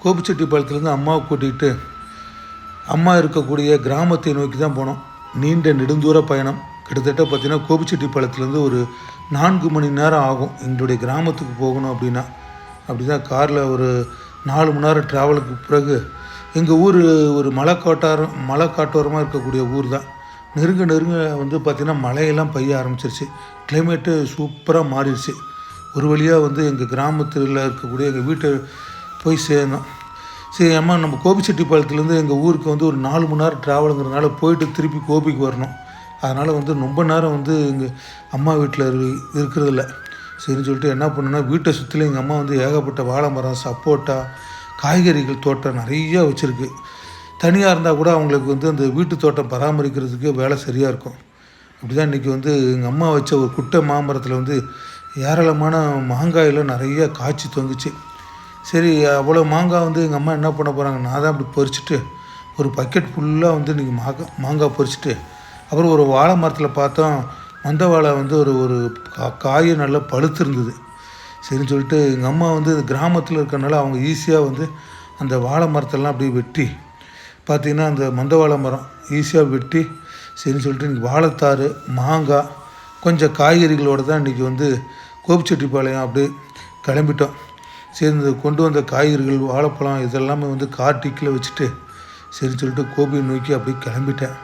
கோபிச்செட்டிப்பாளையத்துலேருந்து அம்மாவை கூட்டிகிட்டு அம்மா இருக்கக்கூடிய கிராமத்தை நோக்கி தான் போனோம். நீண்ட நெடுந்தூர பயணம். கிட்டத்தட்ட பார்த்திங்கன்னா கோபிச்செட்டிப்பாளையத்துலேருந்து ஒரு 4 மணி நேரம் ஆகும் எங்களுடைய கிராமத்துக்கு போகணும் அப்படின்னா. அப்படி தான் காரில் ஒரு 4 மணி நேரம் ட்ராவலுக்கு பிறகு எங்கள் ஊர் ஒரு மலை காட்டோரமாக இருக்கக்கூடிய ஊர் தான். நெருங்க வந்து பார்த்திங்கன்னா மழையெல்லாம் பெய்ய ஆரம்பிச்சிருச்சு. கிளைமேட்டு சூப்பராக மாறிடுச்சு. ஒரு வழியாக எங்கள் கிராமத்தில் இருக்கக்கூடிய எங்கள் வீட்டை போய் சேர்ந்தோம். சரி அம்மா, நம்ம கோபிச்செட்டிப்பாளையத்துலேருந்து எங்கள் ஊருக்கு ஒரு 4 மணி நேரம் ட்ராவலுங்கிறதுனால போயிட்டு திருப்பி கோபிக்கு வரணும். அதனால் ரொம்ப நேரம் எங்கள் அம்மா வீட்டில் இருக்கிறதில்ல. சரின்னு சொல்லிட்டு என்ன பண்ணுன்னா, வீட்டை சுற்றிலும் எங்கள் அம்மா ஏகப்பட்ட வாழை மரம், சப்போட்டா, காய்கறிகள் தோட்டம் நிறையா வச்சுருக்கு. தனியாக இருந்தால் கூட அவங்களுக்கு அந்த வீட்டு தோட்டம் பராமரிக்கிறதுக்கு வேலை சரியாக இருக்கும். அப்படி தான் இன்றைக்கி எங்கள் அம்மா வச்ச ஒரு குட்டை மாமரத்தில் ஏராளமான மாங்காயெல்லாம் நிறையா காய்ச்சி தொங்குச்சு. சரி, அவ்வளோ மாங்காய் எங்கள் அம்மா என்ன பண்ண போகிறாங்க, நான் தான் அப்படி பறிச்சுட்டு ஒரு பக்கெட் ஃபுல்லாக இன்றைக்கி மாங்காய் பறிச்சுட்டு, அப்புறம் ஒரு வாழை மரத்தில் பார்த்தோம், மந்த வாழை ஒரு காய் நல்லா பழுத்திருந்தது. சரின்னு சொல்லிட்டு எங்கள் அம்மா கிராமத்தில் இருக்கிறனால அவங்க ஈஸியாக அந்த வாழை மரத்தெல்லாம் அப்படியே வெட்டி பார்த்திங்கன்னா அந்த மந்த வாழை மரம் ஈஸியாக வெட்டி, சரின்னு சொல்லிட்டு இன்றைக்கி வாழைத்தாறு, மாங்காய், கொஞ்சம் காய்கறிகளோடு தான் இன்றைக்கி கோபிச்செட்டிப்பாளையம் அப்படியே கிளம்பிட்டோம். சரி, கொண்டு வந்த காய்கறிகள், வாழைப்பழம் இதெல்லாமே கார் டிக்கில் வச்சுட்டு சரின்னு சொல்லிட்டு கோபியை நோக்கி அப்படியே கிளம்பிட்டேன்.